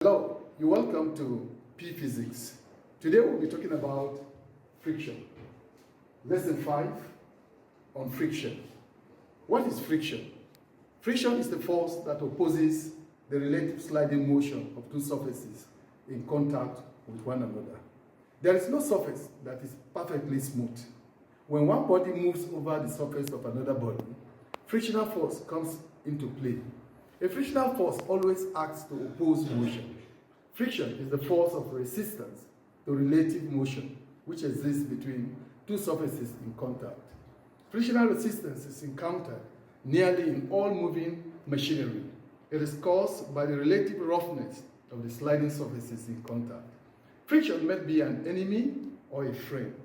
Hello, you're welcome to P Physics. Today we'll be talking about friction. Lesson 5 on friction. What is friction? Friction is the force that opposes the relative sliding motion of two surfaces in contact with one another. There is no surface that is perfectly smooth. When one body moves over the surface of another body, frictional force comes into play. A frictional force always acts to oppose motion. Friction is the force of resistance to relative motion which exists between two surfaces in contact. Frictional resistance is encountered nearly in all moving machinery. It is caused by the relative roughness of the sliding surfaces in contact. Friction may be an enemy or a friend.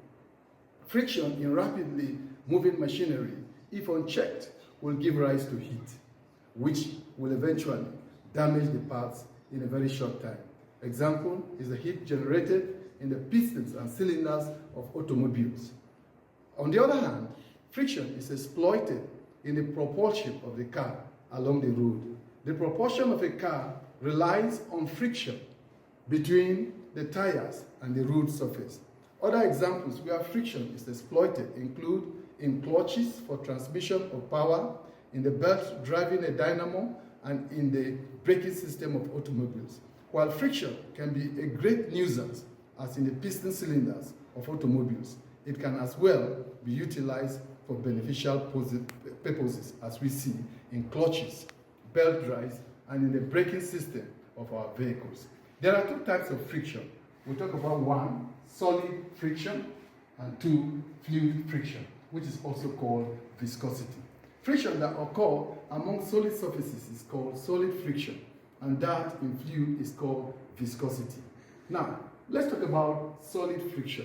Friction in rapidly moving machinery, if unchecked, will give rise to heat, which will eventually damage the parts in a very short time. Example is the heat generated in the pistons and cylinders of automobiles. On the other hand, friction is exploited in the propulsion of the car along the road. The propulsion of a car relies on friction between the tires and the road surface. Other examples where friction is exploited include in clutches for transmission of power, in the belt driving a dynamo, and in the braking system of automobiles. While friction can be a great nuisance, as in the piston cylinders of automobiles, it can as well be utilized for beneficial purposes, as we see in clutches, belt drives, and in the braking system of our vehicles. There are two types of friction. We'll talk about one, solid friction, and two, fluid friction, which is also called viscosity. Friction that occurs among solid surfaces is called solid friction, and that in fluid is called viscosity. Now, let's talk about solid friction.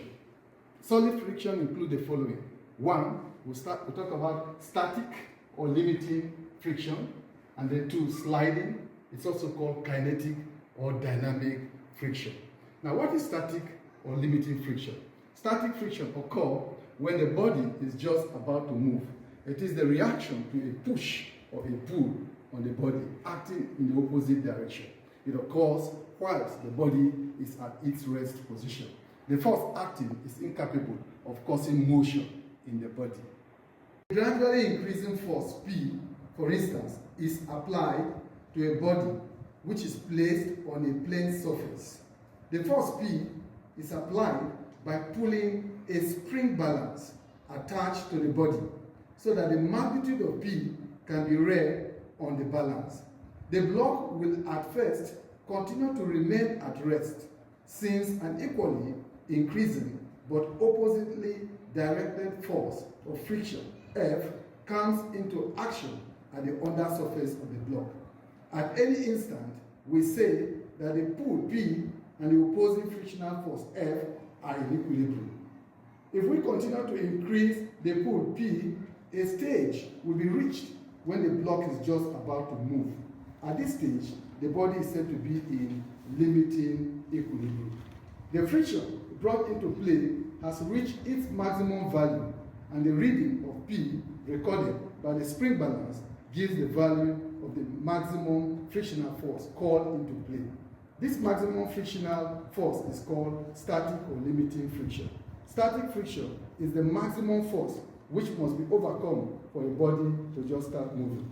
Solid friction includes the following. One, we'll talk about static or limiting friction, and then two, sliding. It's also called kinetic or dynamic friction. Now, what is static or limiting friction? Static friction occurs when the body is just about to move. It is the reaction to a push or a pull on the body acting in the opposite direction. It occurs whilst the body is at its rest position. The force acting is incapable of causing motion in the body. Gradually increasing force P, for instance, is applied to a body which is placed on a plane surface. The force P is applied by pulling a spring balance attached to the body, so that the magnitude of P can be read on the balance. The block will at first continue to remain at rest, since an equally increasing but oppositely directed force of friction, F, comes into action at the undersurface of the block. At any instant, we say that the pull P and the opposing frictional force F are in equilibrium. If we continue to increase the pull P, a stage will be reached when the block is just about to move. At this stage, the body is said to be in limiting equilibrium. The friction brought into play has reached its maximum value, and the reading of P recorded by the spring balance gives the value of the maximum frictional force called into play. This maximum frictional force is called static or limiting friction. Static friction is the maximum force which must be overcome for a body to just start moving.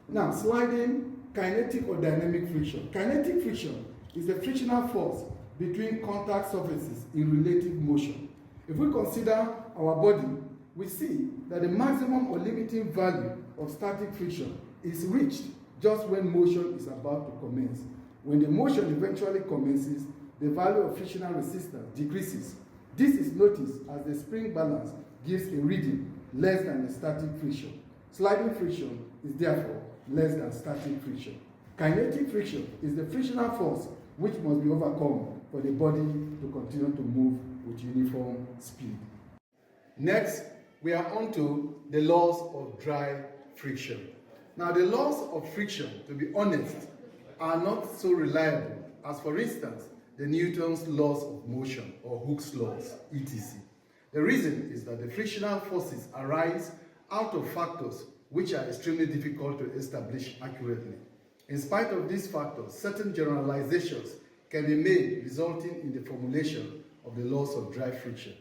Now, sliding, kinetic or dynamic friction. Kinetic friction is the frictional force between contact surfaces in relative motion. If we consider our body, we see that the maximum or limiting value of static friction is reached just when motion is about to commence. When the motion eventually commences, the value of frictional resistance decreases. This is noticed as the spring balance gives a reading less than the static friction. Sliding friction is therefore less than static friction. Kinetic friction is the frictional force which must be overcome for the body to continue to move with uniform speed. Next, we are on to the laws of dry friction. Now, the laws of friction, to be honest, are not so reliable as, for instance, the Newton's laws of motion or Hooke's laws, etc. The reason is that the frictional forces arise out of factors which are extremely difficult to establish accurately. In spite of these factors, certain generalizations can be made resulting in the formulation of the laws of dry friction.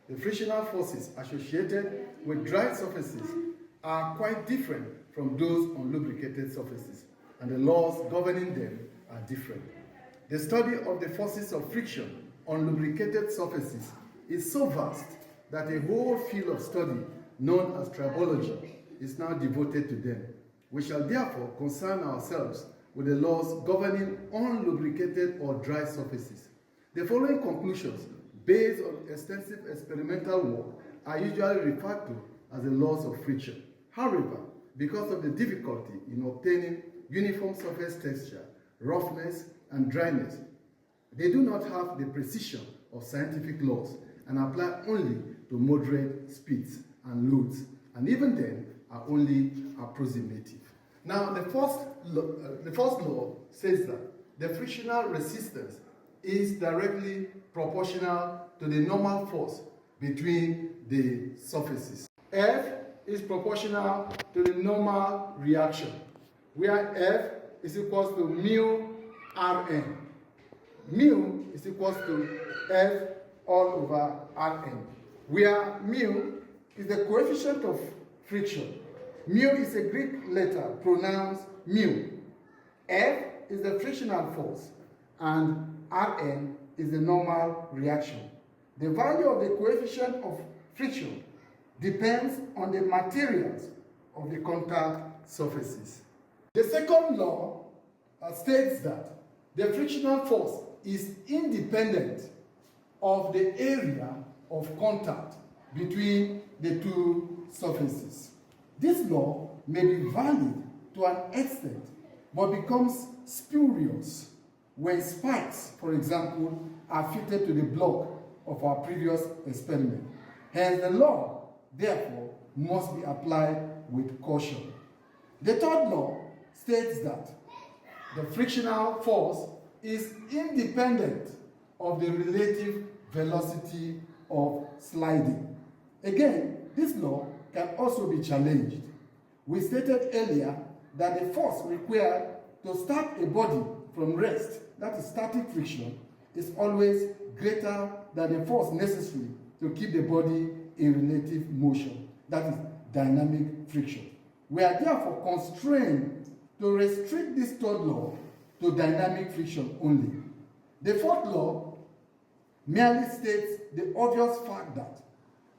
The frictional forces associated with dry surfaces are quite different from those on lubricated surfaces, and the laws governing them are different. The study of the forces of friction on lubricated surfaces is so vast that a whole field of study known as tribology is now devoted to them. We shall therefore concern ourselves with the laws governing unlubricated or dry surfaces. The following conclusions, based on extensive experimental work, are usually referred to as the laws of friction. However, because of the difficulty in obtaining uniform surface texture, roughness, and dryness, they do not have the precision of scientific laws and apply only to moderate speeds and loads, and even then are only approximative. Now, the first law says that the frictional resistance is directly proportional to the normal force between the surfaces. F is proportional to the normal reaction, where F is equal to mu Rn. Mu is equal to F all over Rn, where mu is the coefficient of friction. Mu is a Greek letter pronounced mu. F is the frictional force, and Rn is the normal reaction. The value of the coefficient of friction depends on the materials of the contact surfaces. The second law states that the frictional force is independent of the area of contact between the two surfaces. This law may be valid to an extent, but becomes spurious when spikes, for example, are fitted to the block of our previous experiment. Hence, the law, therefore, must be applied with caution. The third law states that the frictional force is independent of the relative velocity of sliding. Again, this law can also be challenged. We stated earlier that the force required to start a body from rest, that is static friction, is always greater than the force necessary to keep the body in relative motion, that is dynamic friction. We are therefore constrained to restrict this third law to dynamic friction only. The fourth law merely states the obvious fact that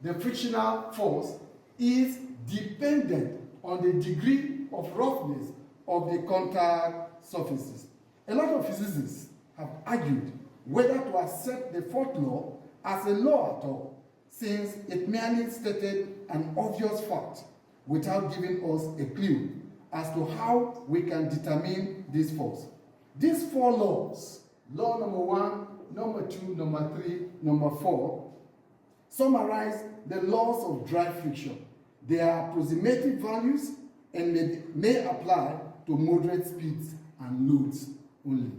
the frictional force is dependent on the degree of roughness of the contact surfaces. A lot of physicists have argued whether to accept the fourth law as a law at all, since it merely stated an obvious fact without giving us a clue as to how we can determine this force. These four laws, law number 1, number 2, number 3, number 4, summarize the laws of dry friction. They are approximative values and may apply to moderate speeds and loads only.